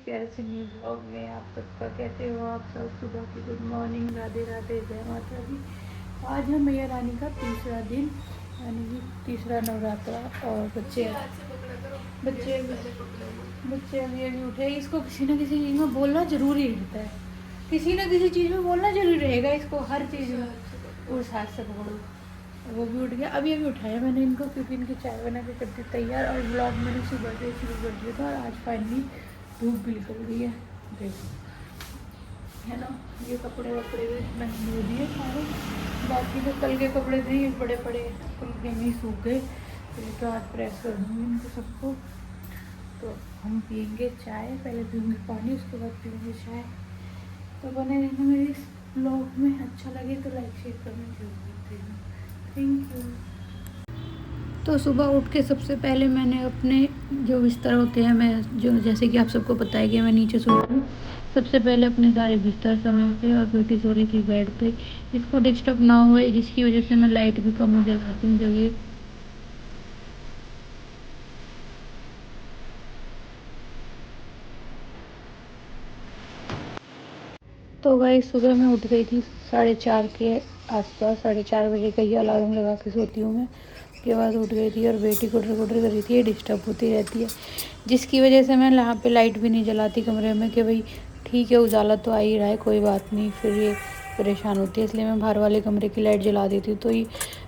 प्यारे से new blog में आप सबका कैसे हो आप सब। सुबह की गुड मॉर्निंग, राधे राधे, जय माता दी। आज है मैया रानी का तीसरा दिन, यानी कि तीसरा नवरात्रा। और बच्चे बच्चे बच्चे अभी अभी उठे। इसको किसी न किसी चीज़ में बोलना ज़रूरी रहता है, किसी न किसी चीज़ में बोलना ज़रूरी रहेगा इसको, हर चीज़ में। उस हाथ से पकड़ो। वो भी उठ गया, अभी अभी उठाया मैंने इनको, क्योंकि इनकी चाय बना के कर दी तैयार। और ब्लॉग मैंने सुबह से शुरू कर दिया था, और आज फाइनली धूप भी निकल गई है, देखो, है ना। ये कपड़े वपड़े भी मैंने धो दिए सारे, बाकी जो कल के कपड़े थे ये बड़े पड़े कल के नहीं सूख गए, तो ये तो आज प्रेस कर दूँगी इनको सबको। तो हम पियेंगे चाय, पहले पीऊँगी पानी, उसके बाद पीऊँगी चाय। तो बने रहना मेरे इस ब्लॉग में। अच्छा लगे तो लाइक शेयर करना जरूर करते हैं। Thank you. तो सुबह उठ के सबसे पहले मैंने अपने जो बिस्तर होते हैं, मैं जो जैसे कि आप सबको पता है कि मैं नीचे सो रही हूँ, सबसे पहले अपने सारे बिस्तर समेटे। और बेटी सो रही थी बेड पे, इसको डिस्टर्ब ना हो, जिसकी वजह से मैं लाइट भी कम जलाती हूँ जगह। तो भाई सुबह मैं उठ गई थी 4:30 के आसपास, 4:30 बजे का ही अलार्म लगा के सोती हूँ मैं। उसके बाद उठ गई थी और बेटी कुटर कुटर कर रही थी, ये डिस्टर्ब होती रहती है, जिसकी वजह से मैं यहाँ पे लाइट भी नहीं जलाती कमरे में, कि भाई ठीक है उजाला तो आ ही रहा है, कोई बात नहीं, फिर ये परेशान होती है। इसलिए मैं बाहर वाले कमरे की लाइट जला देती हूँ, तो ये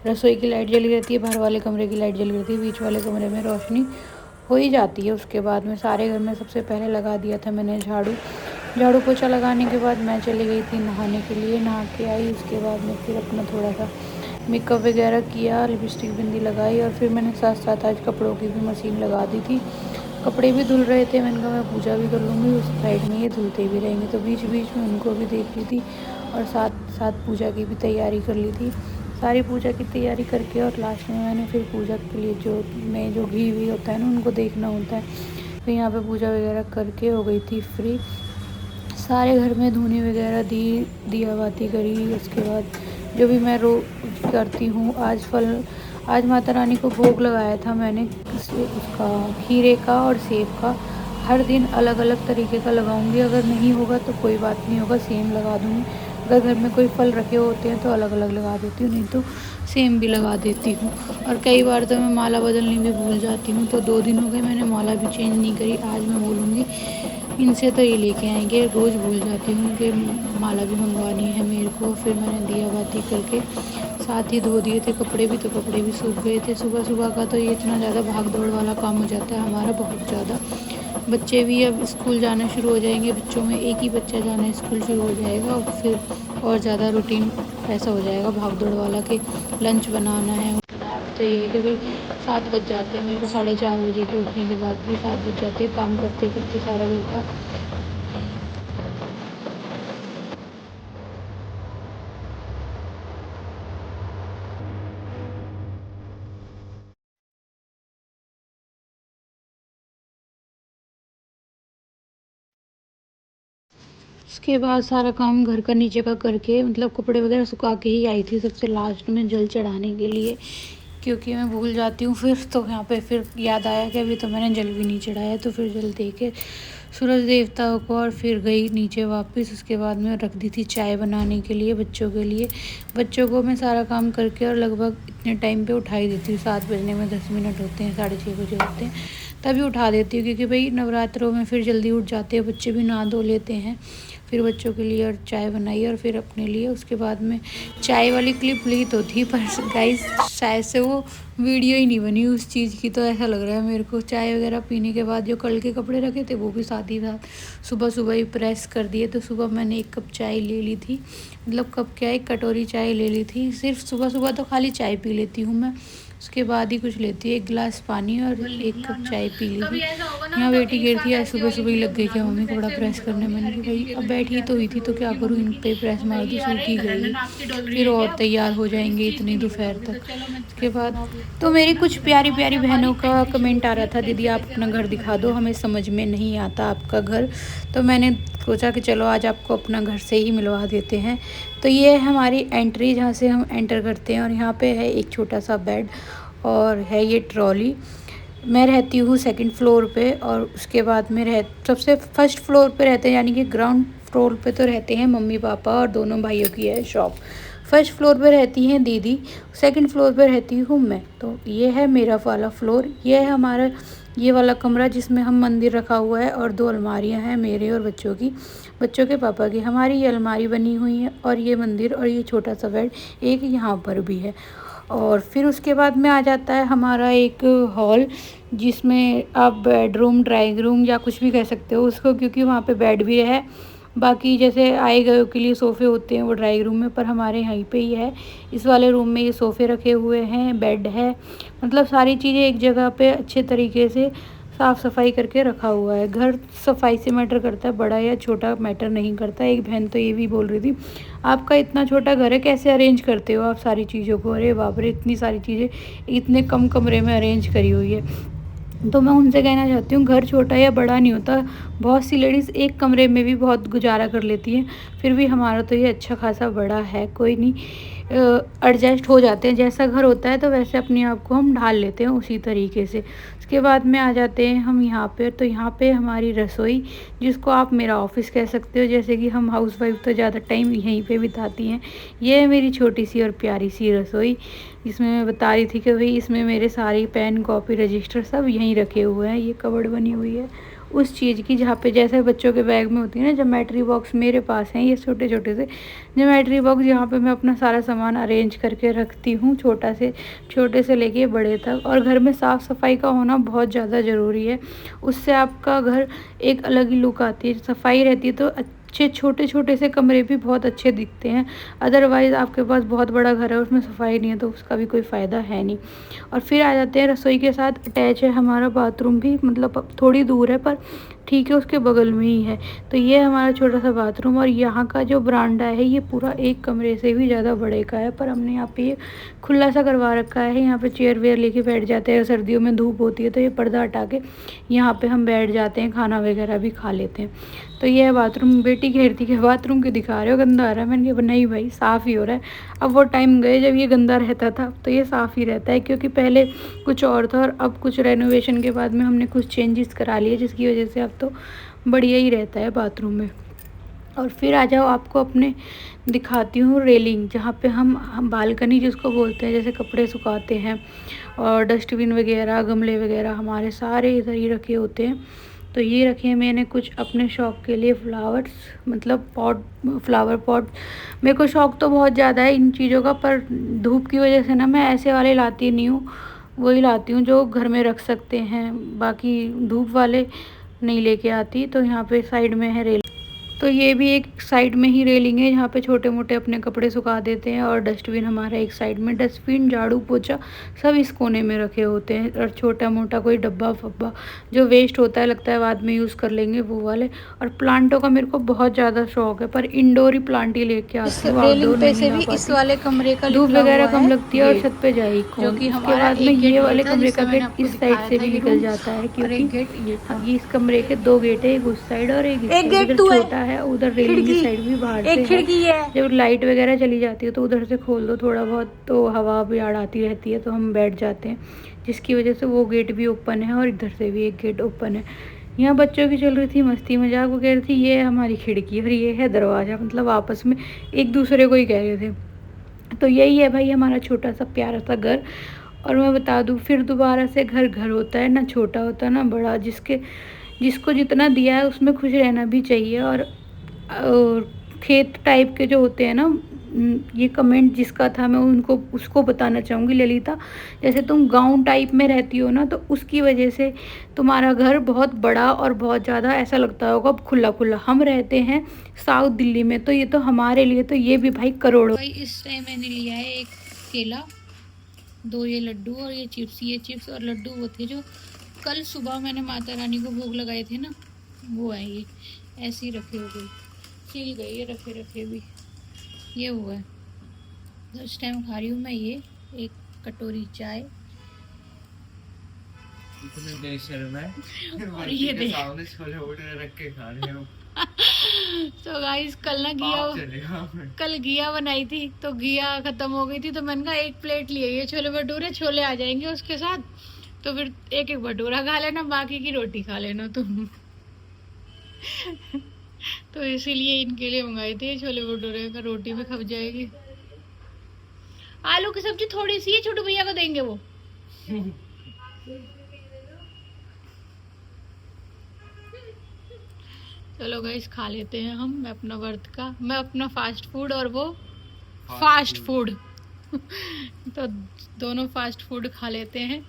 रसोई की लाइट जली रहती है, बाहर वाले कमरे की लाइट जली रहती है, बीच वाले कमरे में रोशनी हो ही जाती है। उसके बाद में सारे घर में सबसे पहले लगा दिया था मैंने झाड़ू। झाड़ू पोछा लगाने के बाद मैं चली गई थी नहाने के लिए, नहा के आई। उसके बाद में फिर अपना थोड़ा सा मेकअप वगैरह किया, लिपस्टिक बिंदी लगाई, और फिर मैंने साथ साथ आज कपड़ों की भी मशीन लगा दी थी। कपड़े भी धुल रहे थे, मैंने कहा मैं पूजा भी कर लूँगी, उस साइड में ये धुलते भी रहेंगे, तो बीच बीच में उनको भी देख ली थी, और साथ साथ पूजा की भी तैयारी कर ली थी। सारी पूजा की तैयारी करके और लास्ट में मैंने फिर पूजा के लिए जो घी भी होता है ना, उनको देखना होता है। फिर यहाँ पे पूजा वगैरह करके हो गई थी फ्री। सारे घर में धूनी वगैरह दी, दिया बाती करी। उसके बाद जो भी मैं रोज़ करती हूँ, आज माता रानी को भोग लगाया था मैंने, उसका खीरे का और सेब का। हर दिन अलग अलग तरीके का लगाऊंगी, अगर नहीं होगा तो कोई बात नहीं होगा, सेम लगा दूँगी। अगर घर में कोई फल रखे होते हैं तो अलग अलग लगा देती हूँ, नहीं तो सेम भी लगा देती हूँ। और कई बार तो मैं माला बदलनी भी भूल जाती हूँ, तो 2 दिन हो गए मैंने माला भी चेंज नहीं करी। आज मैं बोलूँगी इनसे तो ये लेके आएंगे, रोज़ भूल जाती हूँ कि माला भी मंगवानी है मेरे को। फिर मैंने दिया बाती करके साथ ही धो दिए थे कपड़े भी, तो कपड़े भी सूख गए थे। सुबह सुबह का तो ये इतना ज़्यादा भाग दौड़ वाला काम हो जाता है हमारा, बहुत ज़्यादा। बच्चे भी अब स्कूल जाना शुरू हो जाएंगे, बच्चों में एक ही बच्चा जाना स्कूल शुरू हो जाएगा, और फिर और ज़्यादा रूटीन ऐसा हो जाएगा भाग दौड़ वाला, कि लंच बनाना है। तो ये कि भाई 7 बज जाते हैं मेरे को, 4:30 बजे के उठने के बाद भी 7 बज जाते हैं काम करते करते सारा घर का। उसके बाद सारा काम घर का नीचे का करके, मतलब कपड़े वगैरह सुखा के ही आई थी सबसे लास्ट में जल चढ़ाने के लिए, क्योंकि मैं भूल जाती हूँ फिर। तो यहाँ पे फिर याद आया कि अभी तो मैंने जल भी नहीं चढ़ाया, तो फिर जल दे के सूरज देवता को, और फिर गई नीचे वापस। उसके बाद में रख दी थी चाय बनाने के लिए बच्चों के लिए। बच्चों को मैं सारा काम करके और लगभग इतने टाइम पे उठा ही देती हूँ, 7 बजने में 10 मिनट होते हैं, 6:30 बजे होते हैं, तभी उठा देती हूँ, क्योंकि भाई नवरात्रों में फिर जल्दी उठ जाते हैं बच्चे, भी नहा धो लेते हैं। फिर बच्चों के लिए और चाय बनाई, और फिर अपने लिए। उसके बाद में चाय वाली क्लिप ली तो थी, पर गाइस शायद से वो वीडियो ही नहीं बनी उस चीज़ की। तो ऐसा लग रहा है मेरे को, चाय वगैरह पीने के बाद जो कल के कपड़े रखे थे वो भी साथ ही साथ सुबह सुबह ही प्रेस कर दिए। तो सुबह मैंने 1 कप चाय ले ली थी, मतलब कप क्या, 1 कटोरी चाय ले ली थी। सिर्फ सुबह सुबह तो खाली चाय पी लेती हूँ मैं, उसके बाद ही कुछ लेती है, 1 गिलास पानी और 1 कप चाय पी ली थी। यहाँ बेटी गिर थी, आज सुबह सुबह ही लग गई क्या मम्मी कपड़ा प्रेस करने। मैंने कहा भाई अब बैठी तो हुई थी तो क्या करूँ, इन पे प्रेस मार दी, सूख ही गई, फिर और तैयार हो जाएंगे इतनी दोपहर तक। उसके बाद तो मेरी कुछ प्यारी प्यारी बहनों का कमेंट आ रहा था, दीदी आप अपना घर दिखा दो, हमें समझ में नहीं आता आपका घर। तो मैंने सोचा कि चलो आज आपको अपना घर से ही मिलवा देते हैं। तो ये है हमारी एंट्री, जहाँ से हम एंटर करते हैं, और यहाँ पे है एक छोटा सा बेड, और है ये ट्रॉली। मैं रहती हूँ सेकंड फ्लोर पे, और उसके बाद में सबसे फर्स्ट फ्लोर पे रहते हैं, यानी कि ग्राउंड फ्लोर पे तो रहते हैं मम्मी पापा और दोनों भाइयों की है शॉप। फर्स्ट फ्लोर पे रहती हैं दीदी, सेकंड फ्लोर पे रहती हूँ मैं। तो ये है मेरा वाला फ्लोर, ये है हमारा ये वाला कमरा जिसमें हम मंदिर रखा हुआ है, और 2 अलमारियाँ हैं मेरे और बच्चों की, बच्चों के पापा की। हमारी ये अलमारी बनी हुई है, और ये मंदिर, और ये छोटा सा बेड एक यहाँ पर भी है। और फिर उसके बाद में आ जाता है हमारा एक हॉल, जिसमें आप बेडरूम, ड्राइंग रूम या कुछ भी कह सकते हो उसको, क्योंकि वहाँ पे बेड भी है। बाकी जैसे आए गए के लिए सोफ़े होते हैं वो ड्राइंग रूम में, पर हमारे यहीं पे ही है। इस वाले रूम में ये सोफ़े रखे हुए हैं, बेड है, मतलब सारी चीज़ें एक जगह पे अच्छे तरीके से साफ़ सफाई करके रखा हुआ है। घर सफाई से मैटर करता है, बड़ा या छोटा मैटर नहीं करता। एक बहन तो ये भी बोल रही थी, आपका इतना छोटा घर है, कैसे अरेंज करते हो आप सारी चीज़ों को? अरे बाप रे, इतनी सारी चीज़ें इतने कम कमरे में अरेंज करी हुई है। तो मैं उनसे कहना चाहती हूँ, घर छोटा या बड़ा नहीं होता, बहुत सी लेडीज़ एक कमरे में भी बहुत गुजारा कर लेती हैं। फिर भी हमारा तो ये अच्छा खासा बड़ा है, कोई नहीं, एडजस्ट हो जाते हैं। जैसा घर होता है तो वैसे अपने आप को हम ढाल लेते हैं उसी तरीके से। उसके बाद में आ जाते हैं हम यहाँ पे, तो यहाँ पे हमारी रसोई, जिसको आप मेरा ऑफिस कह सकते हो, जैसे कि हम हाउसवाइफ तो ज़्यादा टाइम यहीं पे बिताती हैं। ये है मेरी छोटी सी और प्यारी सी रसोई, जिसमें मैं बता रही थी कि भाई इसमें मेरे सारी पेन, कॉपी, रजिस्टर सब यहीं रखे हुए हैं। ये कबर्ड बनी हुई है उस चीज़ की, जहाँ पे जैसे बच्चों के बैग में होती है ना ज्योमेट्री बॉक्स, मेरे पास हैं ये छोटे छोटे से ज्योमेट्री बॉक्स, जहाँ पे मैं अपना सारा सामान अरेंज करके रखती हूँ, छोटे से लेके बड़े तक। और घर में साफ़ सफाई का होना बहुत ज़्यादा ज़रूरी है, उससे आपका घर एक अलग ही लुक आती है। सफाई रहती है तो अच्छे छोटे छोटे से कमरे भी बहुत अच्छे दिखते हैं। अदरवाइज़ आपके पास बहुत बड़ा घर है, उसमें सफाई नहीं है, तो उसका भी कोई फ़ायदा है नहीं। और फिर आ जाते हैं रसोई के साथ अटैच है हमारा बाथरूम भी, मतलब थोड़ी दूर है पर ठीक है, उसके बगल में ही है। तो ये हमारा छोटा सा बाथरूम, और यहाँ का जो बरामदा है ये पूरा एक कमरे से भी ज़्यादा बड़े का है, पर हमने यहाँ पे ये खुला सा करवा रखा है। यहाँ पे चेयर वेयर लेके बैठ जाते हैं, सर्दियों में धूप होती है तो ये पर्दा हटा के यहाँ पे हम बैठ जाते हैं, खाना वगैरह भी खा लेते हैं। तो ये है बाथरूम। बेटी घेरती के बाथरूम क्यों दिखा रहे हो, गंदा आ रहा है? मैंने कहा नहीं भाई, साफ़ ही हो रहा है। अब वो टाइम गए जब ये गंदा रहता था, तो ये साफ़ ही रहता है, क्योंकि पहले कुछ और था और अब कुछ रेनोवेशन के बाद में हमने कुछ चेंजेस करा लिए, जिसकी वजह से अब तो बढ़िया ही रहता है बाथरूम में। और फिर आ जाओ, आपको अपने दिखाती हूँ रेलिंग, जहाँ पे हम बालकनी जिसको बोलते हैं, जैसे कपड़े सुखाते हैं, और डस्टबिन वगैरह, गमले वगैरह हमारे सारे इधर ही रखे होते हैं। तो ये रखे हैं मैंने कुछ अपने शौक़ के लिए फ्लावर्स, मतलब फ्लावर पॉट। मेरे को शौक़ तो बहुत ज़्यादा है इन चीज़ों का, पर धूप की वजह से ना मैं ऐसे वाले लाती नहीं हूँ, वही लाती हूँ जो घर में रख सकते हैं, बाकी धूप वाले नहीं लेके आती। तो यहाँ पे साइड में है रेलिंग, तो ये भी एक साइड में ही रेलिंग है, जहाँ पे छोटे मोटे अपने कपड़े सुखा देते हैं। और डस्टबिन हमारा एक साइड में, डस्टबिन, झाड़ू पोछा सब इस कोने में रखे होते हैं। और छोटा मोटा कोई डब्बा फब्बा जो वेस्ट होता है, लगता है बाद में यूज़ कर लेंगे, वो वाले। और प्लांटों का मेरे को बहुत ज़्यादा शौक है, पर इंडोर ही प्लांट ही लेके आती हूँ, आउटडोर नहीं ला पाती। इस वाले कमरे का धूप वगैरह कम लगती है, और छत पे जाएगी कौन। उसके बाद में ये वाले कमरे का गेट इस साइड से भी निकल जाता है, क्योंकि इस कमरे के 2 गेट है, एक उस साइड और एक गेट छोटा है। उधर रेलिंग की साइड भी बाहर से खिड़की है, जब लाइट वगैरह चली जाती है तो उधर से खोल दो थोड़ा बहुत, तो हवा भी आती रहती है, तो हम बैठ जाते हैं, जिसकी वजह से वो गेट भी ओपन है, और इधर से भी एक गेट ओपन है। यहाँ बच्चों की चल रही थी मस्ती मजाक, वो कह रही थी ये है हमारी खिड़की और ये है दरवाज़ा, मतलब आपस में एक दूसरे को ही कह रहे थे। तो यही है भाई हमारा छोटा सा प्यारा सा घर। और मैं बता दूँ फिर, दोबारा से घर घर होता है ना, छोटा होता है ना बड़ा, जिसको जितना दिया है उसमें खुश रहना भी चाहिए। और खेत टाइप के जो होते हैं ना, ये कमेंट जिसका था मैं उसको बताना चाहूँगी, ललिता, जैसे तुम गांव टाइप में रहती हो ना, तो उसकी वजह से तुम्हारा घर बहुत बड़ा और बहुत ज़्यादा ऐसा लगता होगा खुला खुला। हम रहते हैं साउथ दिल्ली में, तो ये तो हमारे लिए तो ये भी भाई करोड़ों। भाई इस टाइम मैंने लिया है एक केला, 2 ये लड्डू, और ये चिप्स और लड्डू वो थे जो कल सुबह मैंने माता रानी को भोग लगाए थे ना, वो है। ये ऐसे ही रखे हो गए, छिल गए ये रखे भी, ये हुआ है। तो इस टाइम खा रही हूँ मैं ये एक कटोरी चाय, और ये दे रख के खा रहे हो। तो गाइस कल घिया बनाई थी, तो घिया खत्म हो गई थी, तो मैंने कहा एक प्लेट लिए, ये छोले भटूरे छोले आ जाएंगे उसके साथ, तो फिर एक एक भटूरा खा लेना, बाकी की रोटी खा लेना तुम। तो इसीलिए इनके लिए मंगाए थे छोले भटूरे का, रोटी भी खप जाएगी। आलू की सब्जी थोड़ी सी है, छोटू भैया को देंगे वो। चलो गाइस खा लेते हैं हम, मैं अपना वर्त का, मैं अपना फास्ट फूड और वो फास्ट फूड। तो दोनों फास्ट फूड खा लेते हैं।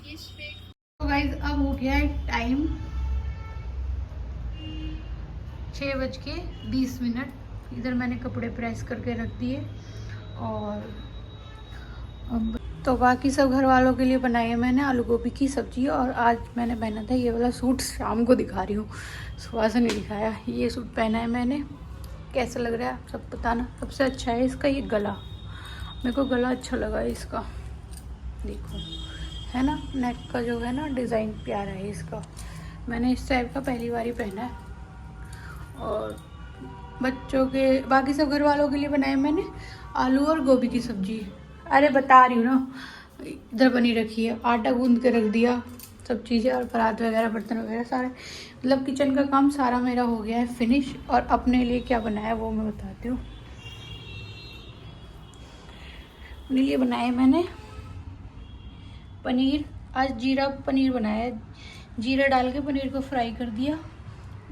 तो गाइस अब हो गया है टाइम 6:20। इधर मैंने कपड़े प्रेस करके रख दिए और अब तो बाकी सब घर वालों के लिए बनाई है मैंने आलू गोभी की सब्जी। और आज मैंने पहना था ये वाला सूट, शाम को दिखा रही हूँ, सुबह से नहीं दिखाया। ये सूट पहना है मैंने, कैसा लग रहा है आप सब बताना। सबसे अच्छा है इसका ये गला, मेरे को गला अच्छा लगा है इसका, देखो है ना, नेक का जो है ना डिज़ाइन प्यारा है इसका। मैंने इस टाइप का पहली बार ही पहना है। और बच्चों के बाकी सब घर वालों के लिए बनाए मैंने आलू और गोभी की सब्जी। अरे बता रही हूँ ना, इधर बनी रखी है, आटा गूंद के रख दिया, सब चीज़ें और परात वगैरह बर्तन वगैरह सारे, मतलब किचन का काम सारा मेरा हो गया है फिनिश। और अपने लिए क्या बनाया वो मैं बताती हूँ। अपने लिए बनाए मैंने पनीर, आज जीरा पनीर बनाया है, जीरा डाल के पनीर को फ्राई कर दिया।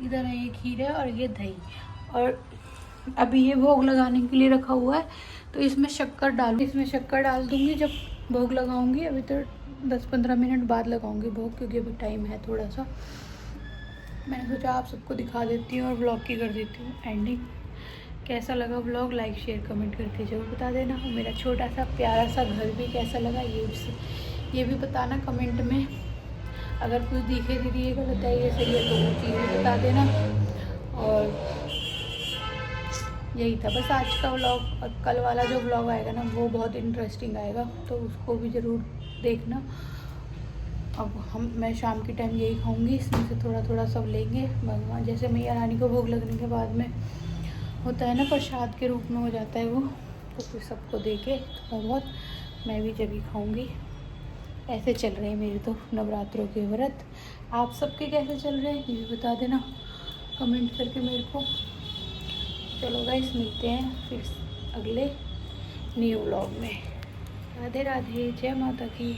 इधर है ये खीरा और ये दही, और अभी ये भोग लगाने के लिए रखा हुआ है, तो इसमें शक्कर डाल दूंगी जब भोग लगाऊंगी। अभी तो 10-15 मिनट बाद लगाऊंगी भोग, क्योंकि अभी टाइम है थोड़ा सा। मैंने सोचा आप सबको दिखा देती हूँ और व्लॉग की कर देती हूँ एंडिंग। कैसा लगा व्लॉग, लाइक शेयर कमेंट करके जरूर बता देना। और मेरा छोटा सा प्यारा सा घर भी कैसा लगा ये भी बताना कमेंट में। अगर कुछ दिखे दीदी ये गलत है ये सही है तो वो चीज़ बता देना। और यही था बस आज का व्लॉग। और कल वाला जो व्लॉग आएगा ना वो बहुत इंटरेस्टिंग आएगा, तो उसको भी ज़रूर देखना। अब मैं शाम के टाइम यही खाऊंगी, इसमें से थोड़ा थोड़ा सब लेंगे। भगवान जैसे मैया रानी को भोग लगने के बाद में होता है ना, प्रसाद के रूप में हो जाता है वो, तो फिर सबको दे के थोड़ा बहुत मैं भी जब ही खाऊँगी। ऐसे चल रहे हैं मेरे तो नवरात्रों के व्रत। आप सबके कैसे चल रहे हैं ये भी बता देना कमेंट करके मेरे को। चलो गाइस मिलते हैं फिर अगले न्यू व्लॉग में। राधे राधे, जय माता की।